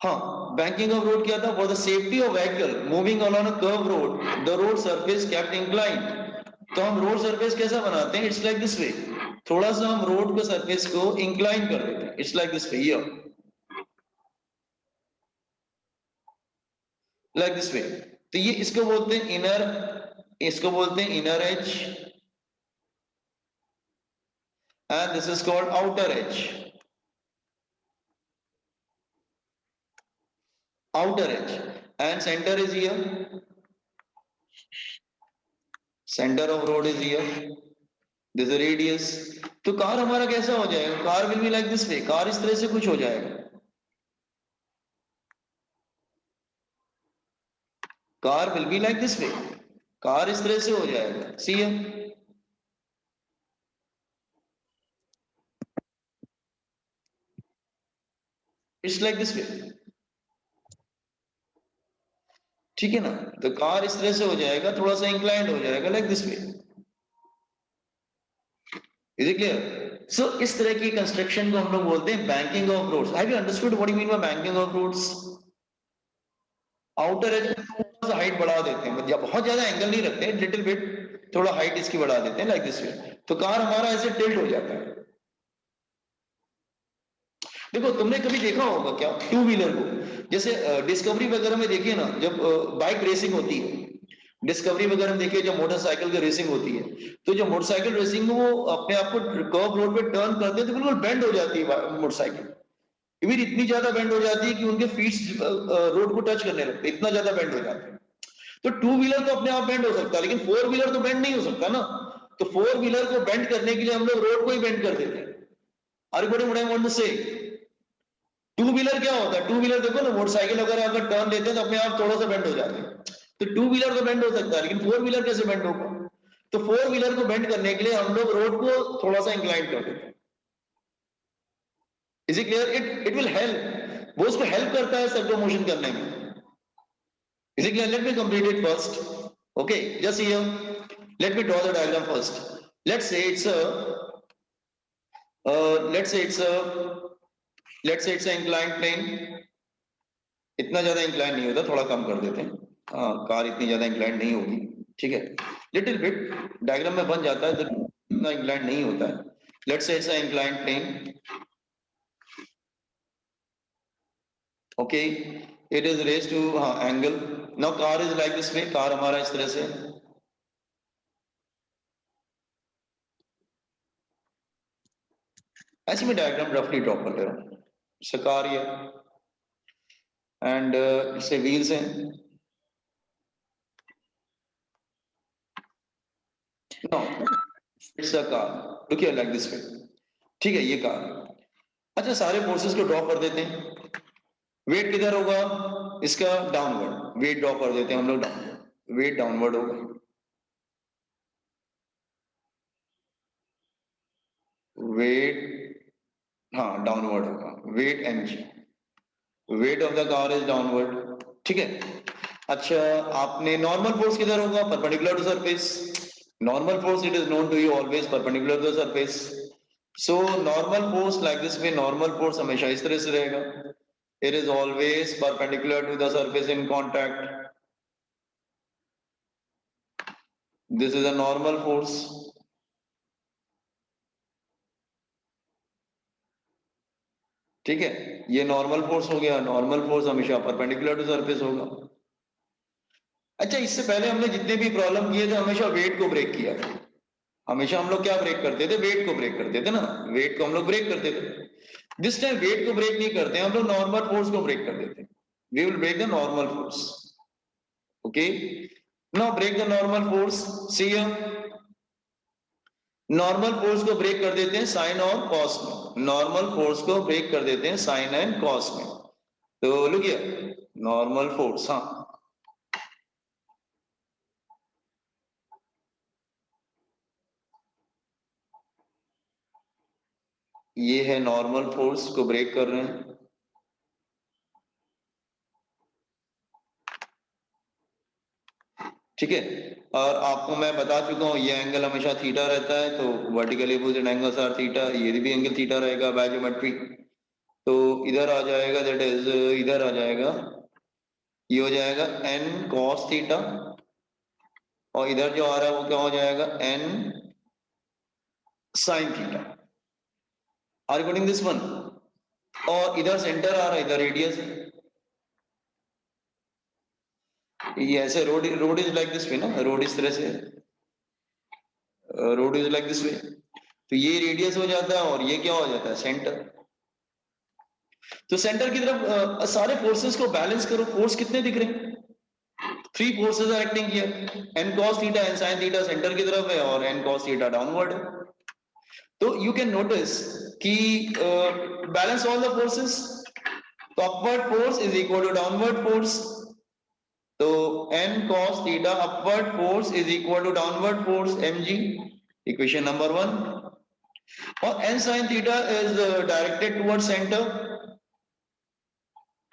हाँ, banking of road क्या था? For the safety of vehicle moving along a curved road, the road surface kept inclined. तो हम road surface कैसा बनाते हैं? इट्स लाइक दिस वे। थोड़ा सा हम रोड के सरफेस को इंक्लाइन कर देते हैं। It's like this way, here, like this वे। तो ये इसको बोलते हैं इनर, इसको बोलते हैं inner as, and this is called outer as. Outer edge, and center is here. Center of road is here. This is a radius. तो car हमारा कैसा हो जाएगा? Car will be like this way. Car इस तरह से कुछ हो जाएगा। Car will be like this way. Car इस तरह से हो जाएगा। See here, it's like this way. ठीक है ना? तो कार इस तरह से हो जाएगा, थोड़ा सा इंक्लाइंड हो जाएगा, like this way. Is it clear? So इस तरह की कंस्ट्रक्शन को हम लोग बोलते हैं banking of roads. Have you understood what you mean by banking of roads? Outer edge में थोड़ा सा हाइट बढ़ा देते हैं, मतलब बहुत ज्यादा एंगल नहीं रखते हैं, लिटिल बिट थोड़ा हाइट इसकी बढ़ा देते हैं, लाइक दिस वे। तो कार हमारा ऐसे टिल्ट हो जाता है। देखो, तुमने कभी देखा होगा क्या टू व्हीलर को? जैसे डिस्कवरी वगैरह में देखिए ना, जब बाइक रेसिंग होती है, डिस्कवरी वगैरह में देखिए, जब मोटरसाइकिल की रेसिंग होती है, तो जब मोटरसाइकिल रेसिंग में वो अपने आप को कर्व रोड पे टर्न करते हैं तो बिल्कुल बेंड हो जाती है मोटरसाइकिल। इवन इतनी ज्यादा बेंड हो जाती है कि उनके फीट रोड को टच करने लगते हैं, इतना ज्यादा बेंड हो जाते हैं। तो टू व्हीलर तो अपने आप बेंड हो सकता है, लेकिन फोर व्हीलर तो बेंड नहीं हो सकता ना। तो फोर व्हीलर को बेंड करने के लिए हम लोग रोड को ही बेंड कर देते हैं। Are you getting what I want to say? Two wheeler क्या होता है? टू व्हीलर देखो ना, मोटरसाइकिल अगर अगर टर्न लेते हैं तो अपने आप थोड़ा सा बेंड हो जाते हैं। तो टू व्हीलर तो बेंड हो सकता है, लेकिन फोर व्हीलर कैसे बेंड होगा? तो फोर व्हीलर को बेंड करने के लिए हम लोग रोड को थोड़ा सा इंक्लाइन कर देते हैं। Is it clear? It will help, वो उसको हेल्प करता है सर्वो मोशन करने में। Is it clear? Let me complete it first. Okay, just here, let me draw the diagram first. Let's say it's a let's say it's a let's say it's a inclined plane. इतना ज्यादा incline नहीं होता, थोड़ा कम कर देते हैं। Car इतनी ज्यादा इंक्लाइन नहीं होगी, ठीक है? लिटिल बिट डायग्राम में बन जाता है, तो इतना इंक्लाइन नहीं होता है। Let's say it's a inclined plane. Okay, it is raise to angle. Now car is like this way. Car हमारा इस तरह से, ऐसे में डायग्राम रफली ड्रॉ कर ले रहा हूँ। कार ये एंड इससे व्हील्स हैं। No, it's a car. Look here, like this way. ठीक है, ये कार। अच्छा, सारे फोर्सेस को ड्रॉ कर देते हैं। वेट किधर होगा इसका? डाउनवर्ड। वेट ड्रॉ कर देते हैं हम लोग डाउनवर्ड। वेट डाउनवर्ड होगा। वेट, हाँ, डाउनवर्ड होगा। Weight mg, weight of the car is downward. ठीक है। अच्छा, आपने नॉर्मल फोर्स किधर होगा? Perpendicular to surface. Normal force, it is known to you always perpendicular to surface. So normal force like this में, normal force हमेशा इस तरह से रहेगा। It is always perpendicular to the surface in contact. This is a normal force. ठीक है, ये normal force हो गया। नॉर्मल फोर्स हमेशा परपेंडिकुलर टू सरफेस होगा। अच्छा, इससे पहले हमने जितने भी प्रॉब्लम किए थे, हमेशा वेट को ब्रेक किया था। हमेशा हम लोग क्या ब्रेक करते थे? वेट को ब्रेक करते थे ना। वेट को हम लोग ब्रेक करते थे। दिस टाइम वेट को ब्रेक नहीं करते, हम लोग नॉर्मल फोर्स को ब्रेक कर देते। We will break the normal force. Okay, now break the normal force. See here, normal force को ब्रेक कर देते हैं साइन और कॉस में। नॉर्मल फोर्स को ब्रेक कर देते हैं साइन एंड कॉस में। तो लुक हियर, नॉर्मल फोर्स, हाँ, ये है नॉर्मल फोर्स को ब्रेक कर रहे हैं। ठीक है, और आपको मैं बता चुका हूं, ये एंगल हमेशा थीटा रहता है, तो vertically opposite angles are theta. ये भी एंगल थीटा रहेगा बाय ज्योमेट्री। तो इधर आ जाएगा, दैट इज इधर आ जाएगा, ये हो जाएगा n cos थीटा, और इधर जो आ रहा है वो क्या हो जाएगा, n sin theta. Are you getting this one? और इधर सेंटर आ रहा है, इधर रेडियस है। ये ऐसे रोड इज लाइक दिस वे ना, रोड इस तरह से, रोड इज लाइक दिस वे, तो ये रेडियस हो जाता है और ये क्या हो जाता है, सेंटर। तो सेंटर की तरफ सारे फोर्सेस को बैलेंस करो, फोर्स कितने दिख रहे हैं, three forces are acting here, n cos theta n sin theta centre की तरफ है और एन cos थीटा डाउनवर्ड है। तो यू कैन नोटिस कि बैलेंस ऑल द फोर्सेस, तो upward force is equal to downward force, तो n cos theta upward force is equal to downward force mg, equation number 1। और n sin theta is directed towards center,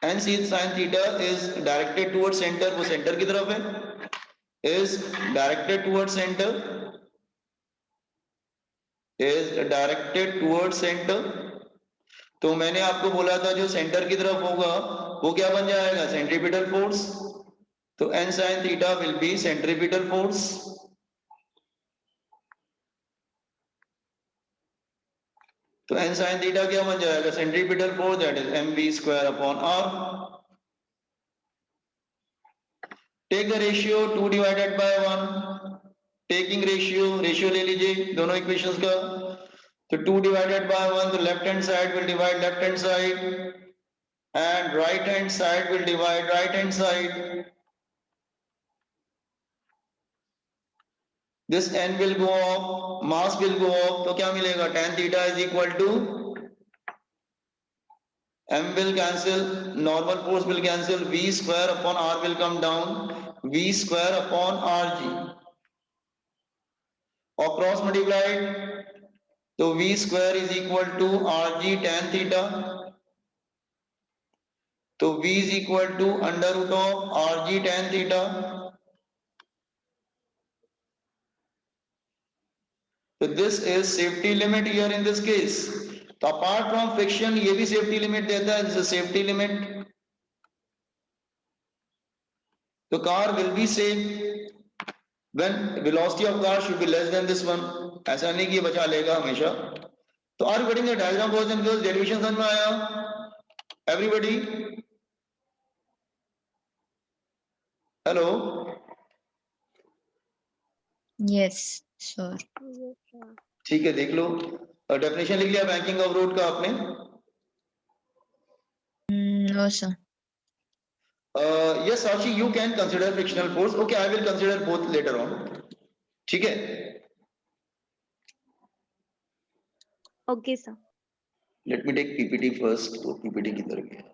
n sin theta is directed towards center, वो center की तरफ है, is directed towards center, is directed towards center। तो मैंने आपको बोला था जो सेंटर की तरफ होगा वो क्या बन जाएगा, सेंट्रीपिटल फोर्स, तो n sin theta will be centripetal force। तो n sin थीटा क्या बन जाएगा, centripetal force, that is mv square upon r। Take the ratio 2 divided by 1, taking ratio ले लीजिए दोनों इक्वेशंस का, तो 2 डिवाइडेड बाय 1, तो left hand side will divide left hand side and right hand side will divide right hand side. This n will go up, mass will go up, तो क्या मिलेगा, tan theta is equal to m will cancel, normal force will cancel, v square upon r will come down, v square upon rg, और cross multiplied, तो v square is equal to rg tan theta, तो v is equal to under root of rg tan theta। तो this is safety limit here in this case. तो apart from friction ये भी safety limit देता है, this is safety limit. तो car will be safe when velocity of car should be less than this one, ऐसा नहीं कि ये बचा लेगा हमेशा। तो are getting the diagram boys and girls, derivation समझ में आया एवरीबॉडी? Hello, Yes, sure. ठीक है देख लो, डेफिनेशन लिख लिया बैंकिंग ऑफ रोड का आपने? No, sir. Yes Sakshi, you can consider frictional force, okay I will consider both later on, ठीक है। Okay, sir. Let me take PPT first, तो पीपीटी की तरफ गया।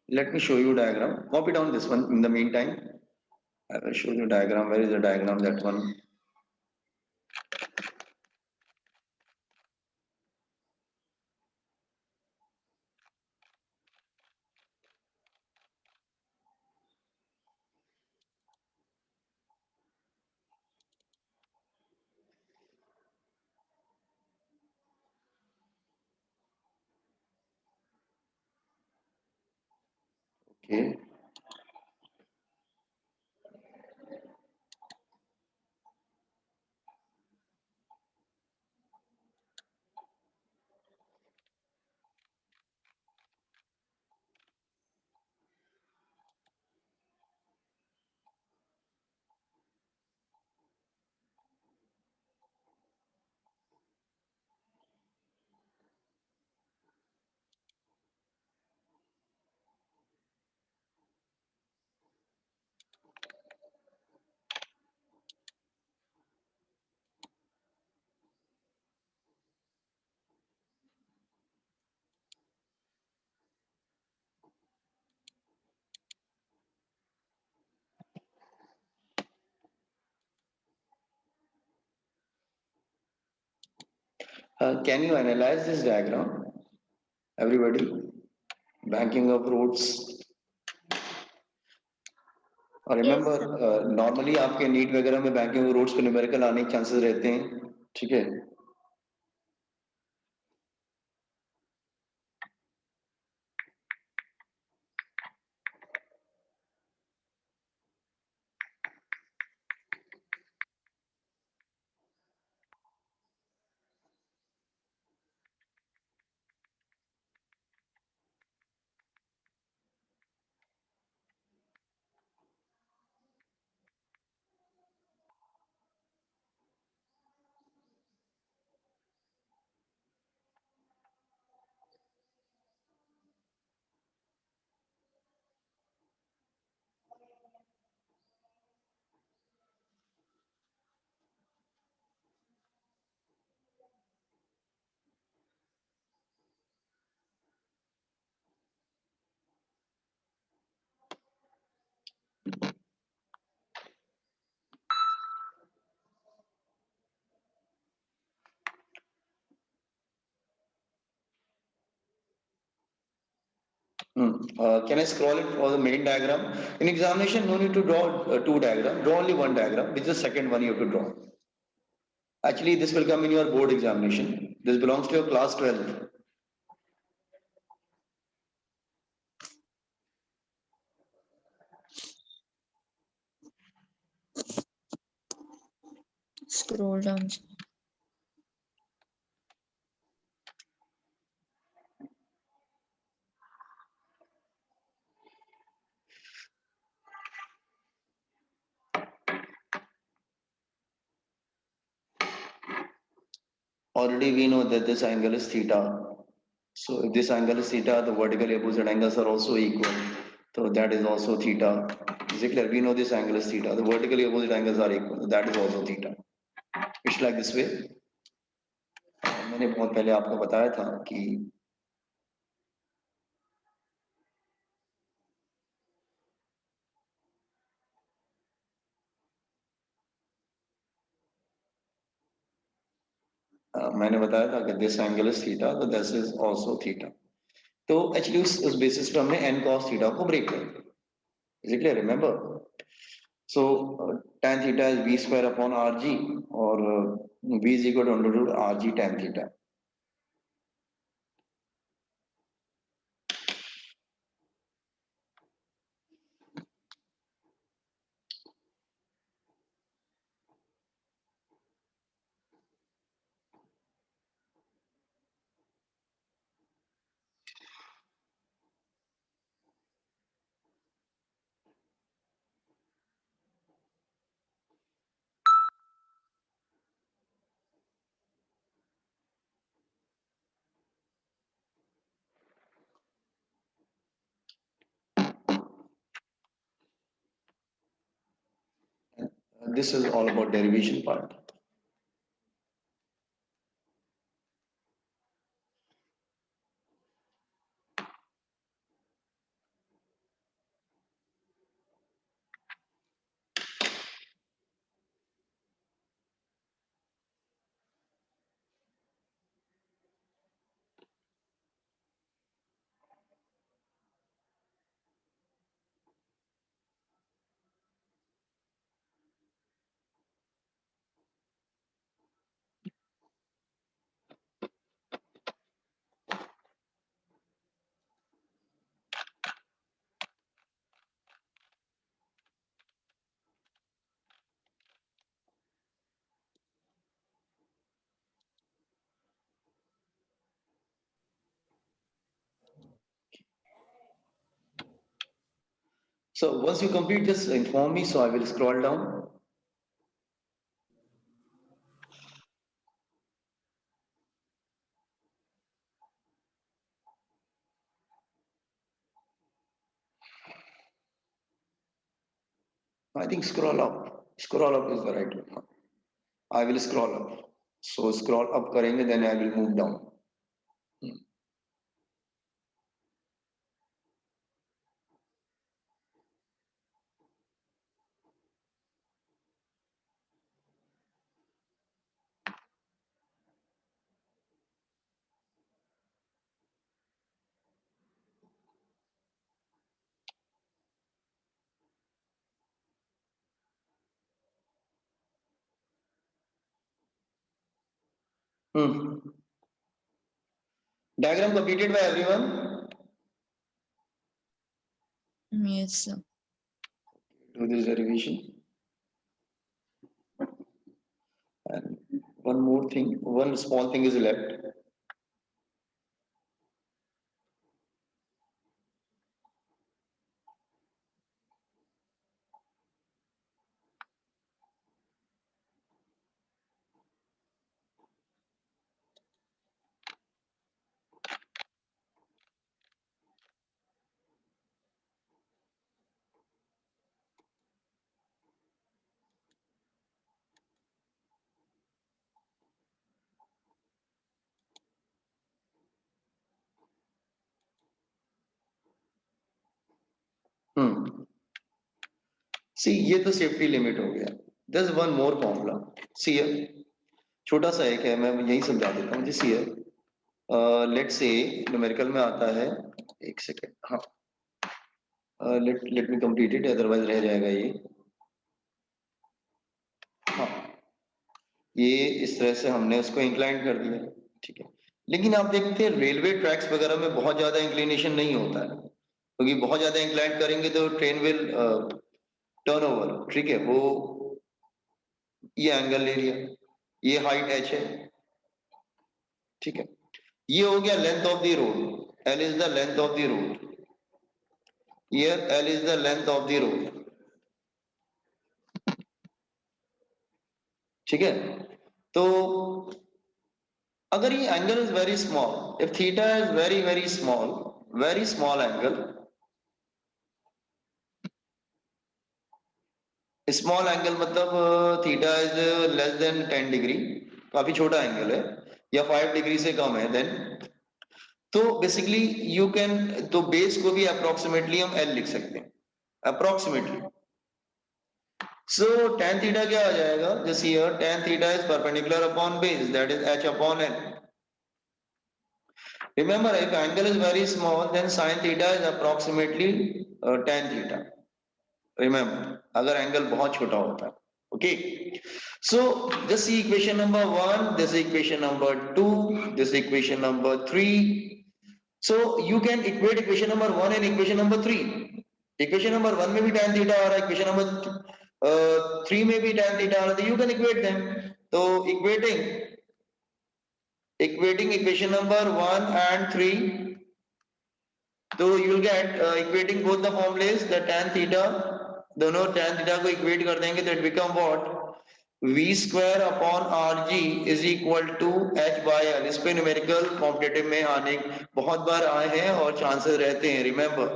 Let me show you diagram. Copy down this one in the meantime. I will show you diagram. Where is the diagram? That one. Okay. Can you analyze this diagram, everybody? Banking of roads. और Yes, remember sir. Normally आपके NEET वगैरह में banking roads पे numerical आने के chances रहते हैं, ठीक है? Can I scroll it for the main diagram? In examination, no need to draw two diagrams. Draw only one diagram, which is the second one you have to draw. Actually, this will come in your board examination. This belongs to your class 12. Scroll down. Already we know that this angle is theta. So if this angle is theta, the vertically opposite angles are also equal. So that is also theta. Is it clear? We know this angle is theta. The vertically opposite angles are equal. So that is also theta. It's like this way. मैंने बहुत पहले आपको बताया था कि मैंने बताया था कि दिस एंगल इज थीटा, तो दिस इज आल्सो थीटा. तो एक्चुअली उस बेसिस पे हमने n cos थीटा को ब्रेक कर दिया. Is it clear? Remember, so tan theta is v square upon rg और v इज equal to under root rg tan theta. This is all about derivation part. So once you complete this, inform me, so I will scroll down. I think scroll up. Scroll up is the right one. I will scroll up. So scroll up करेंगे, then I will move down. Diagram completed by everyone? Yes, sir. Do this derivation. And one more thing, one small thing is left. सी ये तो safety limit हो गया. There's one more formula. See here, छोटा सा एक है, मैं यही समझा देता हूँ. Just here, let's say numerical में आता है, एक सेकेंड, हाँ, let me complete it, otherwise रह जाएगा ये. हाँ, ये इस तरह से हमने उसको इंक्लाइन कर दिया, ठीक है. लेकिन आप देखते हैं रेलवे ट्रैक्स वगैरह में बहुत ज्यादा इंक्लिनेशन नहीं होता है, क्योंकि बहुत ज्यादा इंक्लाइन करेंगे तो ट्रेन विल टर्न ओवर, ठीक है. वो ये एंगल ले लिया, ये हाइट h है, ठीक है. ये हो गया length of the road, L is the length of the road, here L is the length of the road, ठीक है. तो अगर ये angle is very small, if theta is very very small angle, small angle मतलब theta is less than 10 degree, काफी छोटा angle है, या 5 डिग्री से कम है, देन तो बेसिकली यू कैन, तो बेस को भी अप्रोक्सीमेटली हम L लिख सकते हैं, अप्रोक्सीमेटली. सो tan थीटा क्या आ जाएगा, just here tan theta is perpendicular upon base, that is h upon L. Remember, if angle is very small, then sin theta is approximately tan theta. Remember, अगर angle बहुत छोटा होता है, okay. So this is equation number 1, this is equation number 2, this is equation number 3. So you can equate equation number 1 and equation number 3. Equation number 1 में भी tan theta आ रहा है, equation number 3 में भी tan theta आ रहा है, you can equate them. तो equating equation number 1 and 3, so you will get equating both the formulas, the tan theta, दोनों tan theta को equate कर देंगे, that become what, v square upon rg is equal to h by l. इस पे numerical competitive में आने बहुत बार आए हैं और चांसेस रहते हैं. Remember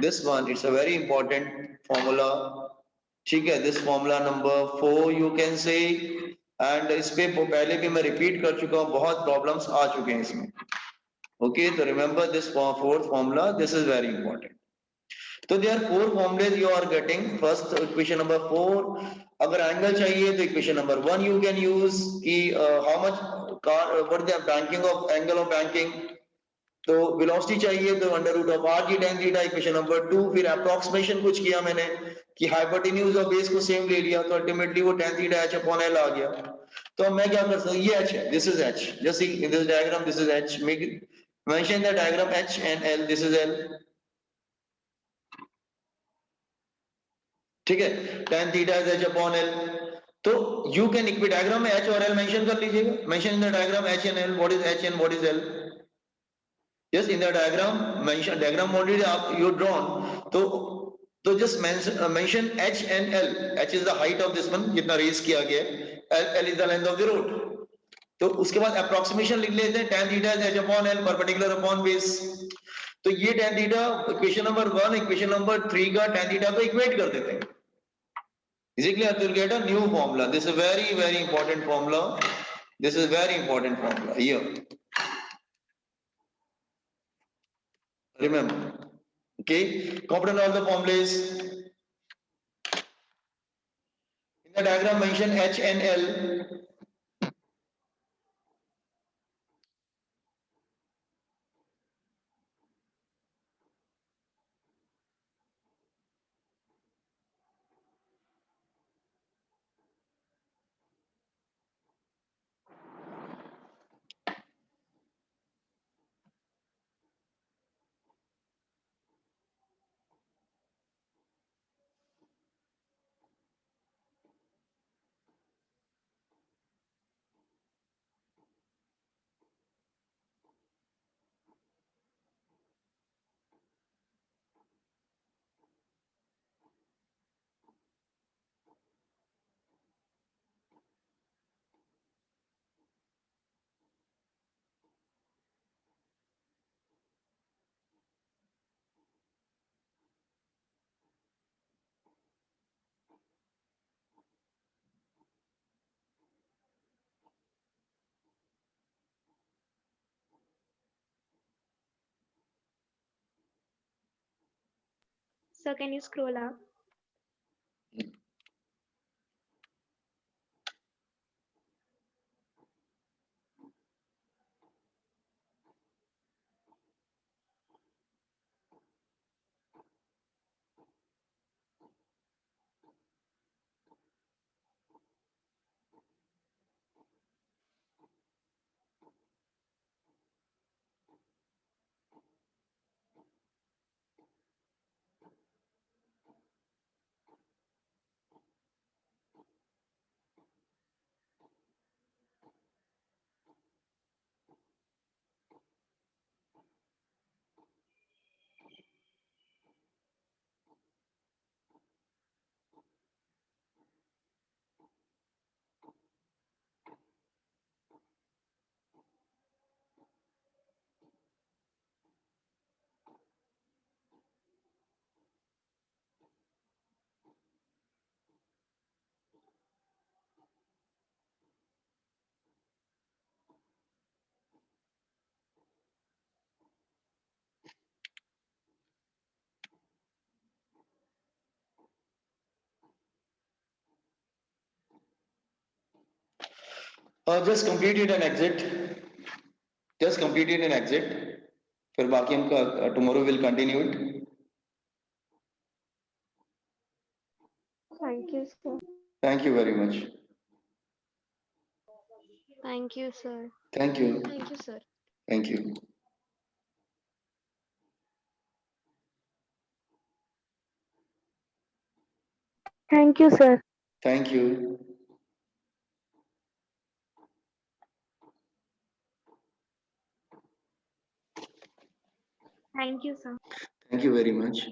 this one, it's a very important formula, ठीक है. This formula number 4 you can say, and इस पे पहले भी मैं रिपीट कर चुका हूँ, बहुत प्रॉब्लम्स आ चुके हैं इसमें. Okay, so remember this fourth formula, this is very important. So there are 4 formulas you are getting. First equation number 4, अगर एंगल चाहिए तो equation number 1 you can use कि how much what is the banking of angle of banking, तो velocity चाहिए तो under root of r g tan theta, equation number 2. फिर approximation कुछ किया मैंने कि hypotenuse और base को same ले लिया, तो ultimately वो tan theta h upon l आ गया. तो मैं क्या कर सकता हूँ, ये h है, this is h, just see in this diagram, this is h, make mention the diagram h and l, this is l, ठीक है. tan theta is h upon l. तो you can equate diagram में h और l mention कर लीजिएगा, mention in the diagram h and l, what is h and what is l. Yes, in the diagram mention, diagram already you drawn, तो just mention h and l. h is the height of this one, जितना race किया गया है, l is the length of the road. तो उसके बाद approximation लिख लेते हैं, tan theta is h upon l perpendicular upon base. तो ये tan theta equation number 1 equation number 3 का tan theta को इक्वेट कर देते हैं. Is it clear? To get a new formula. This is very important formula. This is very important formula here. Remember, okay. Comprehend all the formulas. In the diagram mention h and l. Sir, can you scroll up? Just complete it and exit. Just complete it and exit. फिर बाकी हम tomorrow will continue it. Thank you, sir. Thank you very much. Thank you, sir. Thank you. Thank you, sir. Thank you. Thank you, sir. Thank you. Thank you, sir. Thank you very much.